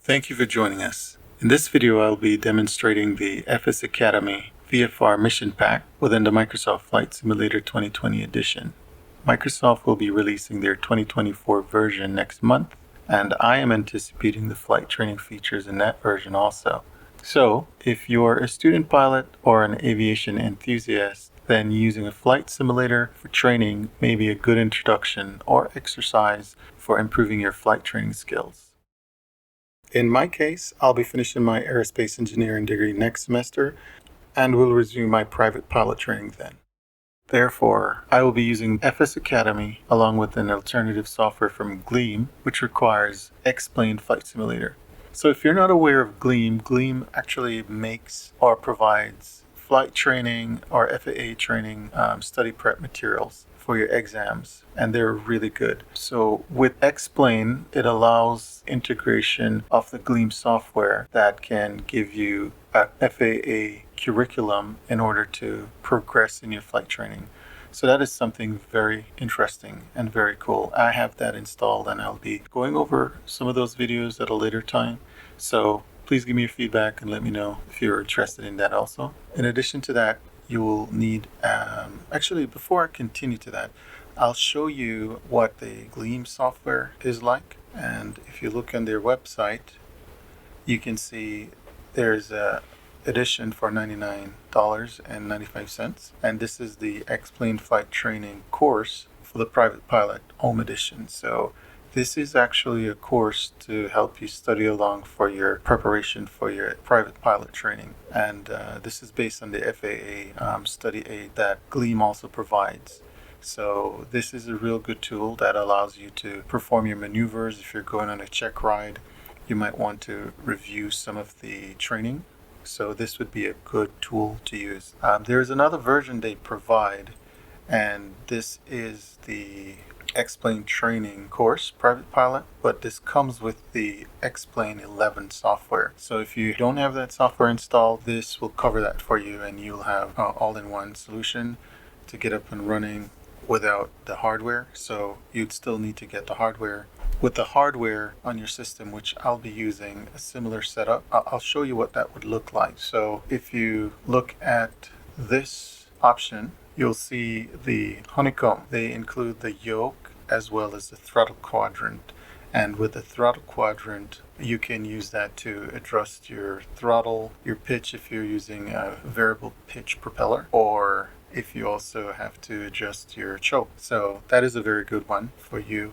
Thank you for joining us. In this video, I'll be demonstrating the FS Academy VFR Mission Pack within the Microsoft Flight Simulator 2020 edition. Microsoft will be releasing their 2024 version next month, and I am anticipating the flight training features in that version also. So, if you're a student pilot or an aviation enthusiast, then using a flight simulator for training may be a good introduction or exercise for improving your flight training skills. In my case, I'll be finishing my aerospace engineering degree next semester and will resume my private pilot training then. Therefore, I will be using FS Academy along with an alternative software from Gleam, which requires X-Plane Flight Simulator. So if you're not aware of Gleam, Gleam actually makes or provides flight training or FAA training study prep materials for your exams, and they're really good. So with X-Plane, it allows integration of the Gleam software that can give you a FAA curriculum in order to progress in your flight training. So that is something very interesting and very cool. I have that installed and I'll be going over some of those videos at a later time. So please give me your feedback and let me know if you're interested in that also. In addition to that, you will need, actually before I continue to that, I'll show you what the Gleam software is like. And if you look on their website, you can see there's a edition for $99.95. And this is the X-Plane Flight Training course for the Private Pilot Home Edition. So this is actually a course to help you study along for your preparation for your private pilot training. And this is based on the FAA study aid that Gleam also provides. So this is a real good tool that allows you to perform your maneuvers. If you're going on a check ride, you might want to review some of the training. So this would be a good tool to use. There's another version they provide, and this is the X-Plane training course, private pilot, but this comes with the X-Plane 11 software. So if you don't have that software installed, this will cover that for you, and you'll have all-in-one solution to get up and running without the hardware. So you'd still need to get the hardware. With the hardware on your system, which I'll be using a similar setup, I'll show you what that would look like. So if you look at this option, you'll see the honeycomb. They include the yoke as well as the throttle quadrant. And with the throttle quadrant, you can use that to adjust your throttle, your pitch if you're using a variable pitch propeller, or if you also have to adjust your choke. So that is a very good one for you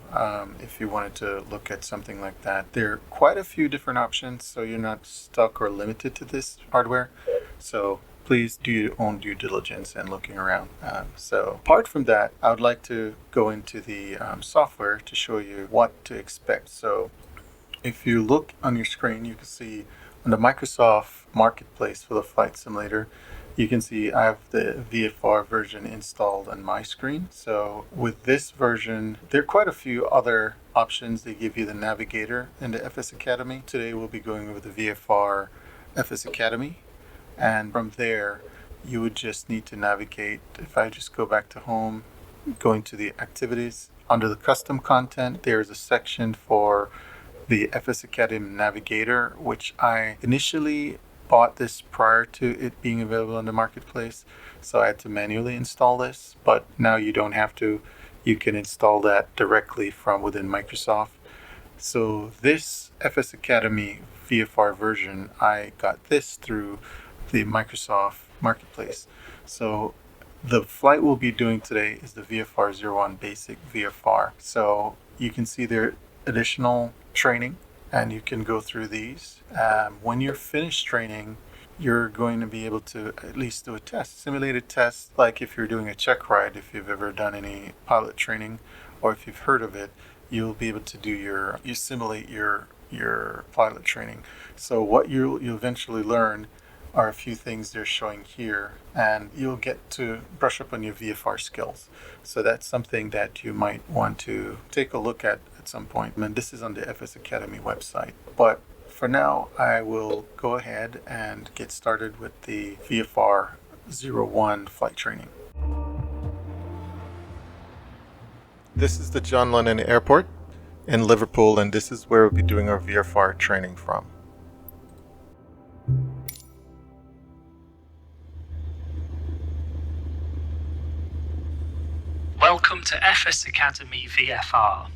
if you wanted to look at something like that. There are quite a few different options, so you're not stuck or limited to this hardware. So please do your own due diligence and looking around. So apart from that, I would like to go into the software to show you what to expect. So if you look on your screen, you can see on the Microsoft Marketplace for the Flight Simulator, you can see I have the VFR version installed on my screen. So with this version, there are quite a few other options. They give you the navigator in the FS Academy. Today we'll be going over the VFR FS Academy. And from there, you would just need to navigate. If I just go back to home, going to the activities, under the custom content, there's a section for the FS Academy Navigator, which I initially bought this prior to it being available in the marketplace. So I had to manually install this, but now you don't have to. You can install that directly from within Microsoft. So this FS Academy VFR version, I got this through the Microsoft Marketplace. So the flight we'll be doing today is the VFR-01 Basic VFR. So you can see there additional training, and you can go through these. When you're finished training, you're going to be able to at least do a test, simulated test, like if you're doing a check ride, if you've ever done any pilot training, or if you've heard of it, you'll be able to do you simulate your pilot training. So what you'll eventually learn are a few things they're showing here, and you'll get to brush up on your VFR skills. So that's something that you might want to take a look at some point. And this is on the FS Academy website. But for now, I will go ahead and get started with the VFR-01 flight training. This is the John Lennon Airport. in Liverpool, and this is where we'll be doing our VFR training from. Welcome to FS Academy VFR.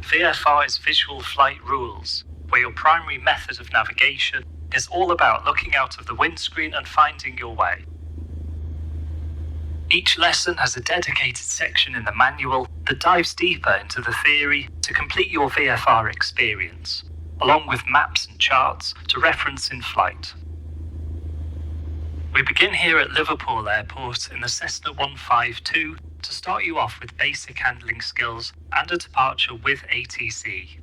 VFR is Visual Flight Rules, where your primary method of navigation is all about looking out of the windscreen and finding your way. Each lesson has a dedicated section in the manual that dives deeper into the theory to complete your VFR experience, along with maps and charts to reference in flight. We begin here at Liverpool Airport in the Cessna 152 to start you off with basic handling skills and a departure with ATC.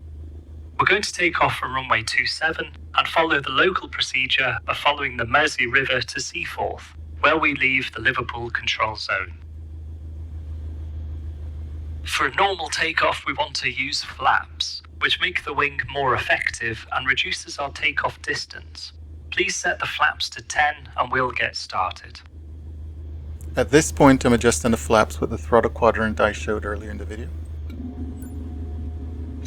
We're going to take off from runway 27 and follow the local procedure of following the Mersey River to Seaforth, where we leave the Liverpool control zone. For a normal takeoff, we want to use flaps, which make the wing more effective and reduces our takeoff distance. Please set the flaps to 10 and we'll get started. At this point, I'm adjusting the flaps with the throttle quadrant I showed earlier in the video.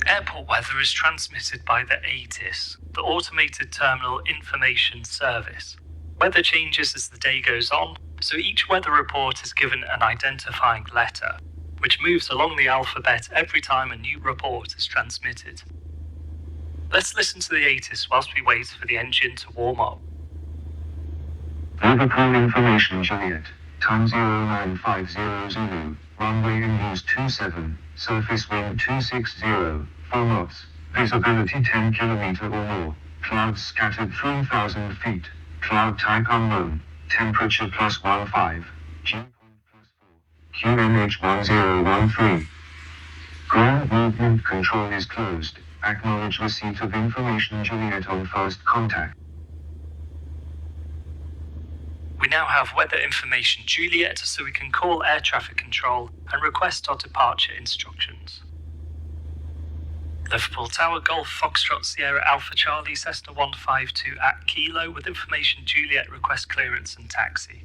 Airport weather is transmitted by the ATIS, the Automated Terminal Information Service. Weather changes as the day goes on, so each weather report is given an identifying letter, which moves along the alphabet every time a new report is transmitted. Let's listen to the ATIS whilst we wait for the engine to warm up. Liverpool Information Juliet, time 0950 Zulu, runway in use 27, surface wind 260, 4 knots, visibility 10 km or more, clouds scattered 3,000 feet, cloud type unknown, temperature +15, dew point +4, QNH 1013. Ground movement control is closed. Acknowledge receipt of information Juliet on first contact. We now have weather information Juliet, so we can call air traffic control and request our departure instructions. Liverpool Tower, Golf Foxtrot Sierra Alpha Charlie Cessna 152 at Kilo with information Juliet, request clearance and taxi.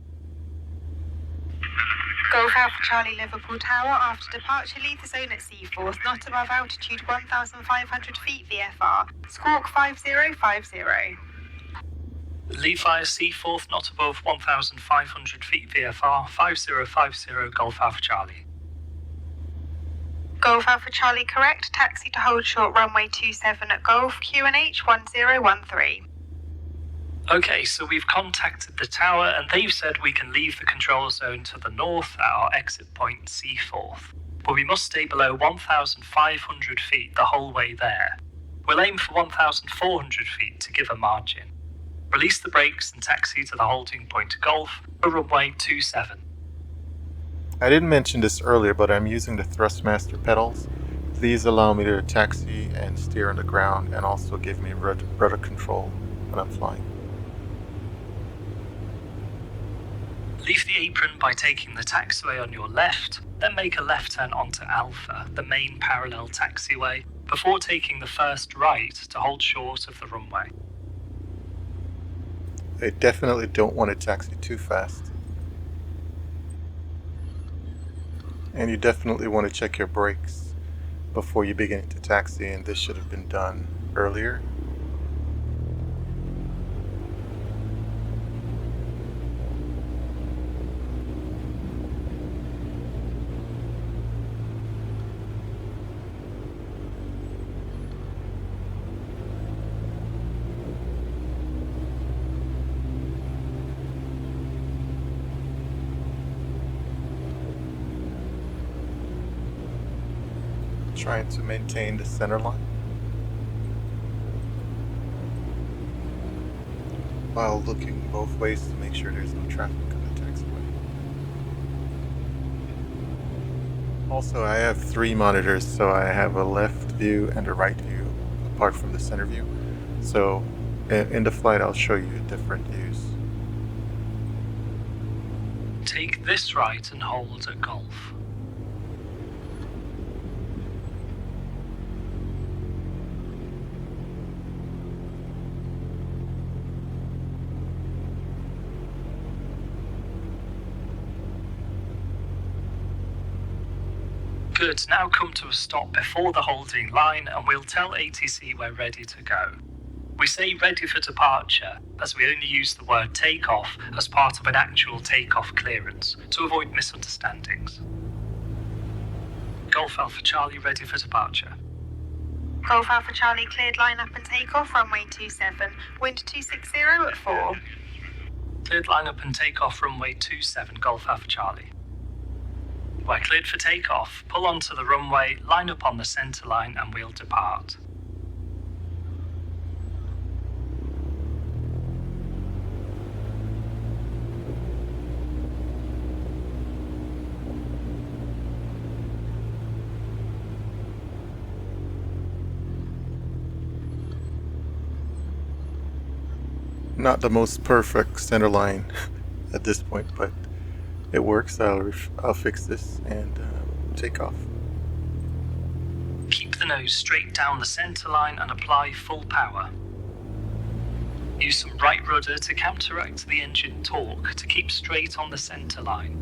Golf Alpha Charlie Liverpool Tower, after departure leave the zone at Seaforth, not above altitude 1,500 feet VFR, squawk 5050. Leave via Seaforth, not above 1,500 feet VFR, 5050 Golf Alpha Charlie. Golf Alpha Charlie correct, taxi to hold short runway 27 at Golf, QNH 1013. Okay, so we've contacted the tower and they've said we can leave the control zone to the north at our exit point Seaforth, but we must stay below 1,500 feet the whole way there. We'll aim for 1,400 feet to give a margin. Release the brakes and taxi to the holding point Golf for runway 27. I didn't mention this earlier, but I'm using the Thrustmaster pedals. These allow me to taxi and steer on the ground and also give me rudder control when I'm flying. Leave the apron by taking the taxiway on your left, then make a left turn onto Alpha, the main parallel taxiway, before taking the first right to hold short of the runway. I definitely don't want to taxi too fast. And you definitely want to check your brakes before you begin to taxi, and this should have been done earlier. Trying to maintain the center line while looking both ways to make sure there's no traffic on the taxiway. Also, I have 3 monitors, so I have a left view and a right view apart from the center view. So in the flight I'll show you different views. Take this right and hold at Golf. Good, now come to a stop before the holding line and we'll tell ATC we're ready to go. We say ready for departure as we only use the word takeoff as part of an actual takeoff clearance to avoid misunderstandings. Golf Alpha Charlie ready for departure. Golf Alpha Charlie cleared line up and takeoff, runway 27, wind 260 at 4. Cleared line up and takeoff, runway 27, Golf Alpha Charlie. We're cleared for takeoff. Pull onto the runway, line up on the centre line and we'll depart. Not the most perfect center line at this point, but it works. I'll fix this and take off. Keep the nose straight down the centre line and apply full power. Use some right rudder to counteract the engine torque to keep straight on the centre line.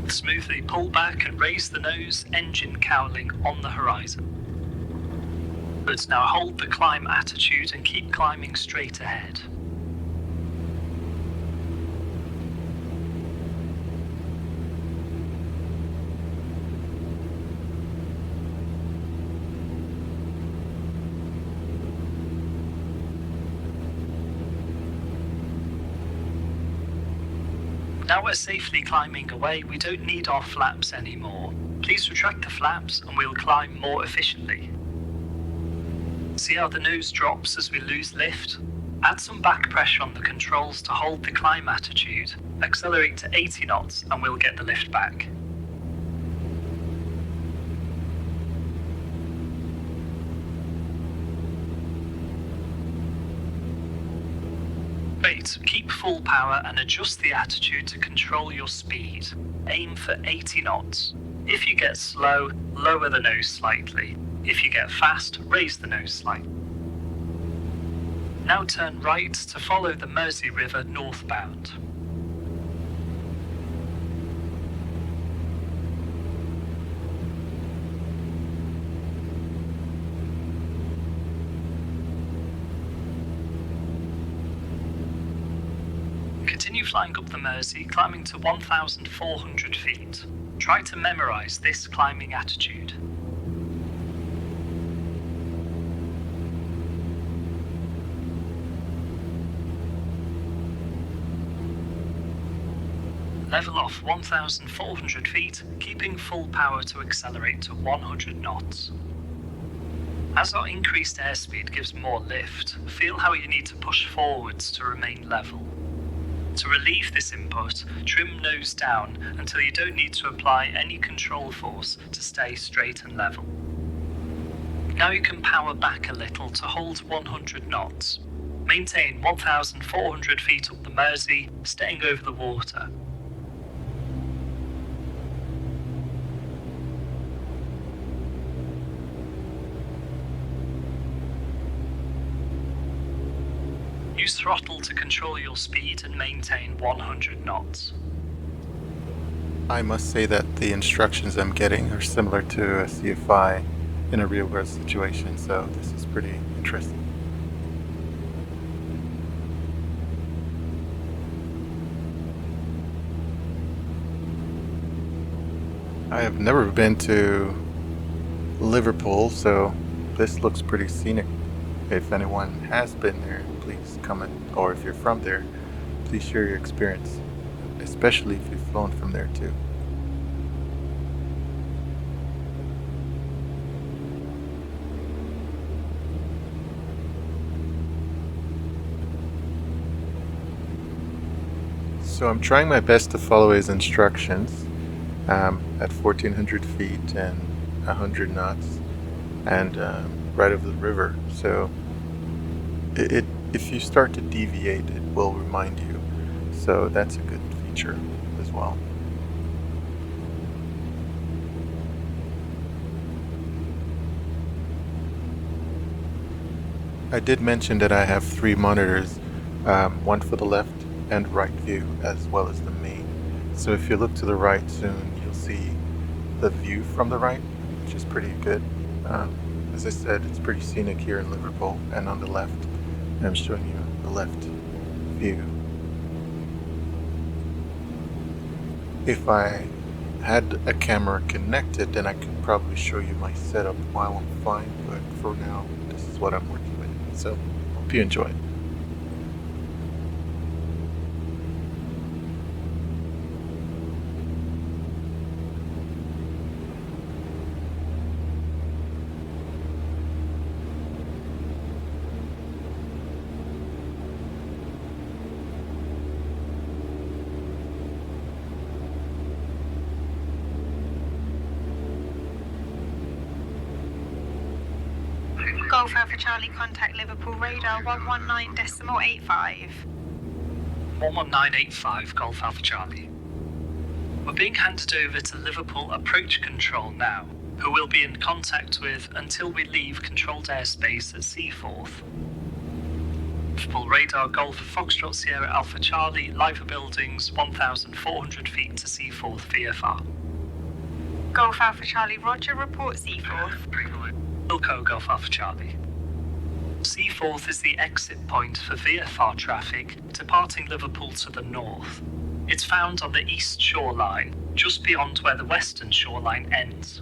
Smoothly pull back and raise the nose, engine cowling on the horizon. But now hold the climb attitude and keep climbing straight ahead. Now we're safely climbing away, we don't need our flaps anymore. Please retract the flaps and we'll climb more efficiently. See how the nose drops as we lose lift? Add some back pressure on the controls to hold the climb attitude. Accelerate to 80 knots and we'll get the lift back. Great, keep full power and adjust the attitude to control your speed. Aim for 80 knots. If you get slow, lower the nose slightly. If you get fast, raise the nose slightly. Now turn right to follow the Mersey River northbound. Continue flying up the Mersey, climbing to 1,400 feet. Try to memorize this climbing attitude. Level off 1,400 feet, keeping full power to accelerate to 100 knots. As our increased airspeed gives more lift, feel how you need to push forwards to remain level. To relieve this input, trim nose down until you don't need to apply any control force to stay straight and level. Now you can power back a little to hold 100 knots. Maintain 1,400 feet up the Mersey, staying over the water. Use throttle to control your speed and maintain 100 knots. I must say that the instructions I'm getting are similar to a CFI in a real world situation, so this is pretty interesting. I have never been to Liverpool, so this looks pretty scenic. If anyone has been there, please comment, or if you're from there, please share your experience, especially if you've flown from there too. So I'm trying my best to follow his instructions at 1,400 feet and 100 knots and right over the river. So if you start to deviate, it will remind you. So that's a good feature as well. I did mention that I have 3 monitors, one for the left and right view, as well as the main. So if you look to the right soon, you'll see the view from the right, which is pretty good. As I said, it's pretty scenic here in Liverpool, and on the left, I'm showing you the left view. If I had a camera connected, then I could probably show you my setup while I'm flying, but for now, this is what I'm working with. So, hope you enjoy it. Golf Alpha Charlie, contact Liverpool radar 119.85. 11985 Golf Alpha Charlie. We're being handed over to Liverpool Approach Control now, who we'll be in contact with until we leave controlled airspace at Seaforth. Liverpool radar Golf Foxtrot Sierra Alpha Charlie, live buildings 1,400 feet to Seaforth VFR. Golf Alpha Charlie, Roger, report Seaforth. Wilco Golf Alpha Charlie. Seaforth is the exit point for VFR traffic departing Liverpool to the north. It's found on the east shoreline, just beyond where the western shoreline ends.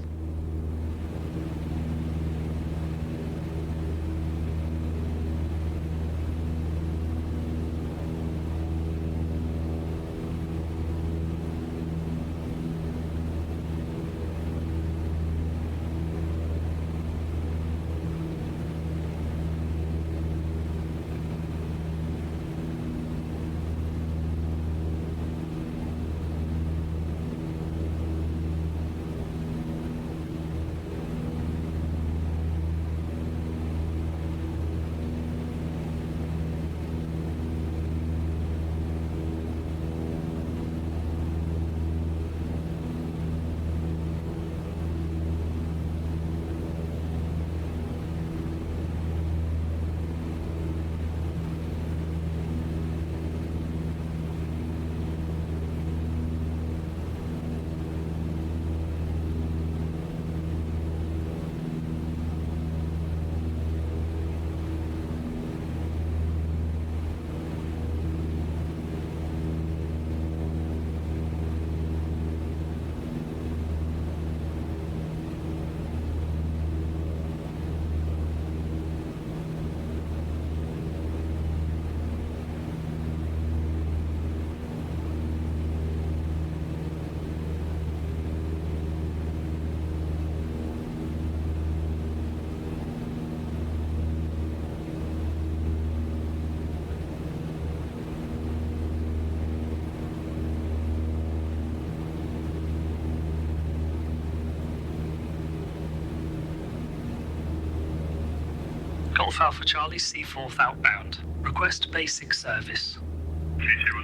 Golf Alpha Charlie, Seaforth outbound. Request basic service.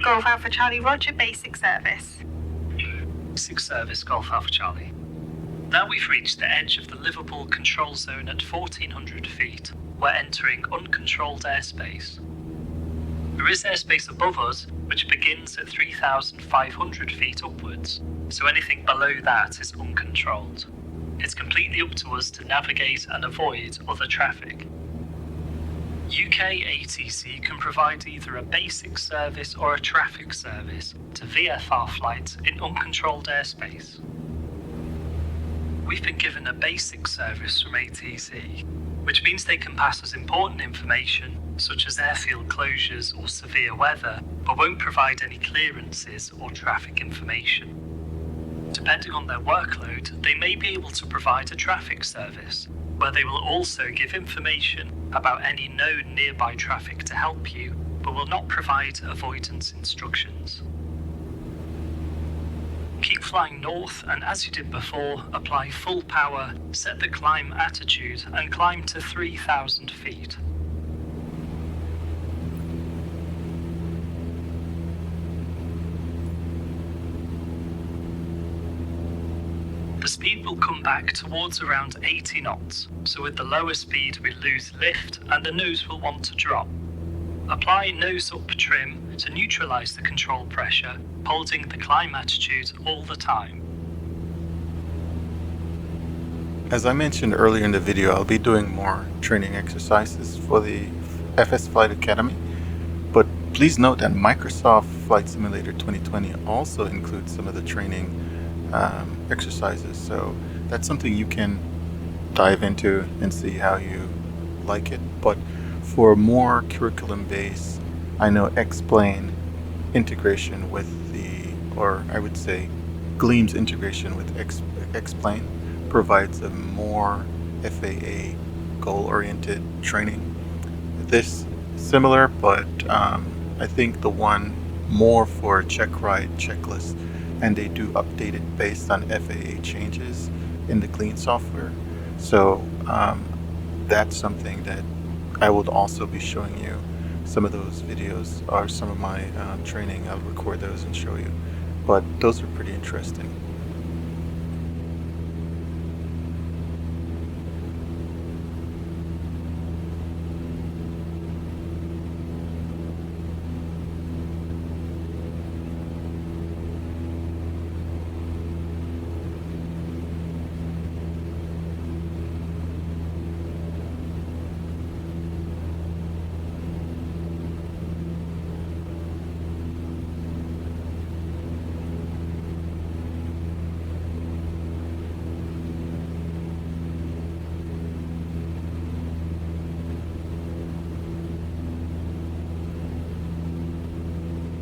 Golf Alpha Charlie, Roger, basic service. Basic service, Golf Alpha Charlie. Now we've reached the edge of the Liverpool control zone at 1,400 feet. We're entering uncontrolled airspace. There is airspace above us, which begins at 3,500 feet upwards, so anything below that is uncontrolled. It's completely up to us to navigate and avoid other traffic. UK ATC can provide either a basic service or a traffic service to VFR flights in uncontrolled airspace. We've been given a basic service from ATC, which means they can pass us important information such as airfield closures or severe weather, but won't provide any clearances or traffic information. Depending on their workload, they may be able to provide a traffic service, where they will also give information about any known nearby traffic to help you, but will not provide avoidance instructions. Keep flying north, and as you did before, apply full power, set the climb attitude, and climb to 3,000 feet. The speed will come back towards around 80 knots, so with the lower speed we lose lift and the nose will want to drop. Apply nose up trim to neutralise the control pressure, holding the climb attitude all the time. As I mentioned earlier in the video, I'll be doing more training exercises for the FS Flight Academy, but please note that Microsoft Flight Simulator 2020 also includes some of the training exercises, so that's something you can dive into and see how you like it. But for more curriculum base, I know X-Plane integration with or I would say Gleam's integration with X-Plane provides a more FAA goal-oriented training. This similar, but I think the one more for check ride checklist, and they do update it based on FAA changes in the Gleam software. So that's something that I would also be showing you. Some of those videos are some of my training. I'll record those and show you, but those are pretty interesting.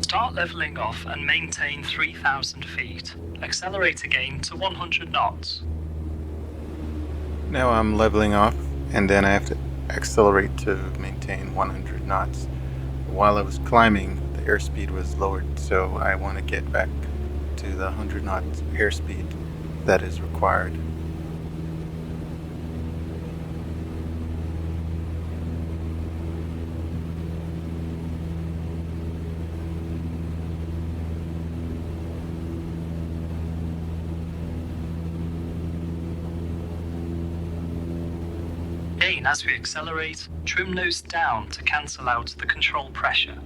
Start levelling off and maintain 3,000 feet. Accelerate again to 100 knots. Now I'm leveling off, and then I have to accelerate to maintain 100 knots. While I was climbing, the airspeed was lowered, so I want to get back to the 100 knots airspeed that is required. Again, as we accelerate, trim nose down to cancel out the control pressure.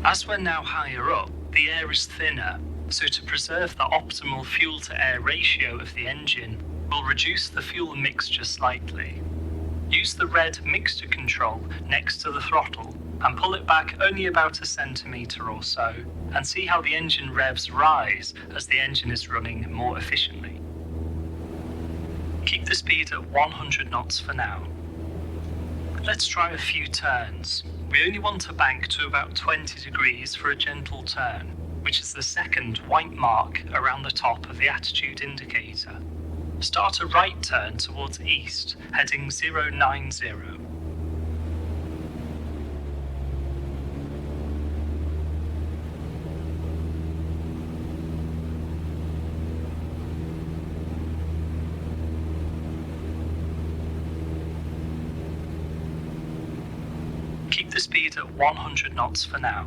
As we're now higher up, the air is thinner, so to preserve the optimal fuel-to-air ratio of the engine, we'll reduce the fuel mixture slightly. Use the red mixture control next to the throttle and pull it back only about a centimetre or so, and see how the engine revs rise as the engine is running more efficiently. Keep the speed at 100 knots for now. Let's try a few turns. We only want to bank to about 20 degrees for a gentle turn, which is the second white mark around the top of the attitude indicator. Start a right turn towards east, heading 090. Keep the speed at 100 knots for now.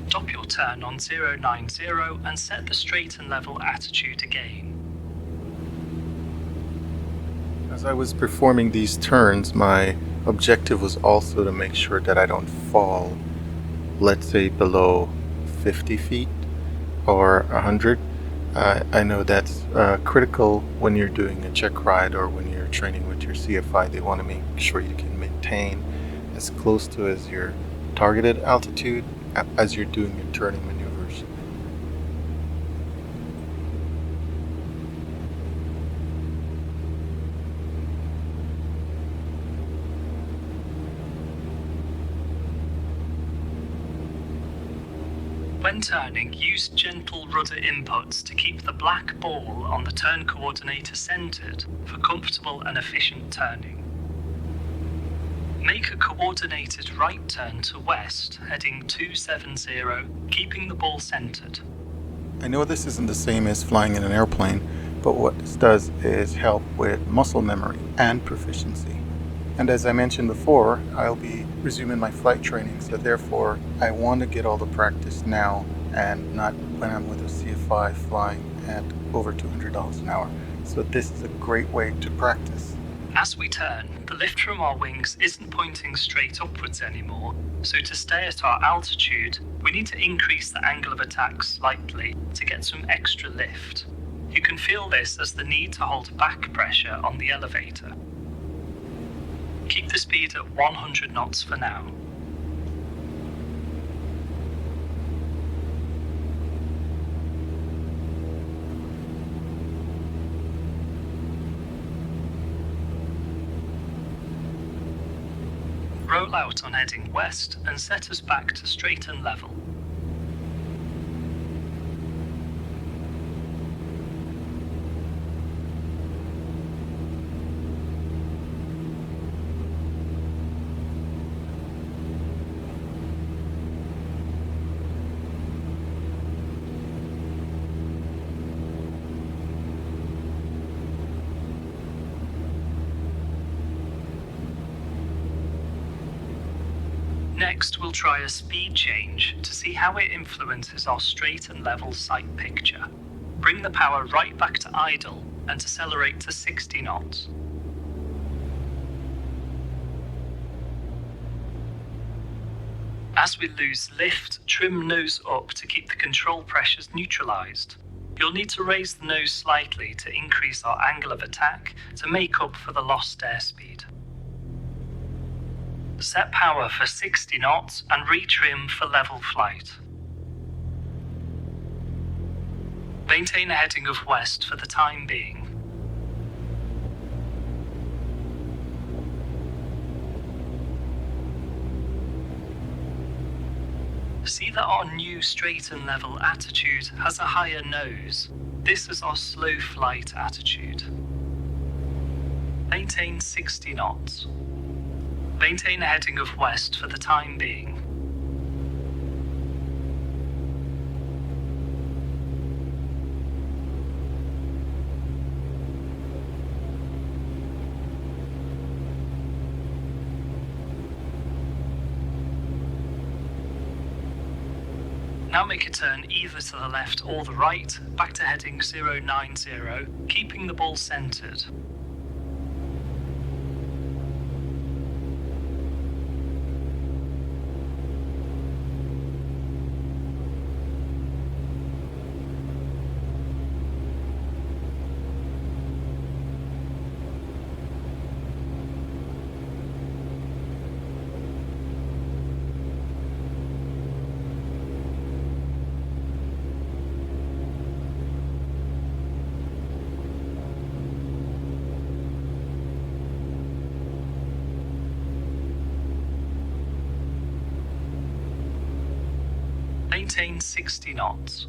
Stop your turn on 090 and set the straight and level attitude again. As I was performing these turns, my objective was also to make sure that I don't fall, let's say, below 50 feet or 100. I know that's critical when you're doing a check ride or when you're training with your CFI. They want to make sure you can maintain as close to as your targeted altitude as you're doing your turning maneuvers. When turning, use gentle rudder inputs to keep the black ball on the turn coordinator centered for comfortable and efficient turning. Make a coordinated right turn to west, heading 270, keeping the ball centered. I know this isn't the same as flying in an airplane, but what this does is help with muscle memory and proficiency. And as I mentioned before, I'll be resuming my flight training, so therefore I want to get all the practice now and not when I'm with a CFI flying at over $200 an hour. So this is a great way to practice. As we turn, the lift from our wings isn't pointing straight upwards anymore, so to stay at our altitude, we need to increase the angle of attack slightly to get some extra lift. You can feel this as the need to hold back pressure on the elevator. Keep the speed at 100 knots for now. Roll out on heading west and set us back to straight and level. Next, we'll try a speed change to see how it influences our straight and level sight picture. Bring the power right back to idle and accelerate to 60 knots. As we lose lift, trim nose up to keep the control pressures neutralized. You'll need to raise the nose slightly to increase our angle of attack to make up for the lost airspeed. Set power for 60 knots and retrim for level flight. Maintain a heading of west for the time being. See that our new straight and level attitude has a higher nose. This is our slow flight attitude. Maintain 60 knots. Maintain a heading of west for the time being. Now make a turn either to the left or the right, back to heading 090, keeping the ball centered. Maintain 60 knots.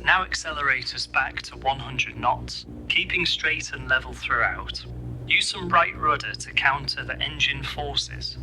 Now accelerate us back to 100 knots, keeping straight and level throughout. Use some right rudder to counter the engine forces.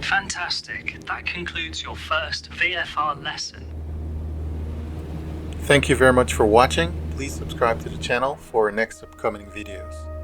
Fantastic. That concludes your first VFR lesson. Thank you very much for watching. Please subscribe to the channel for next upcoming videos.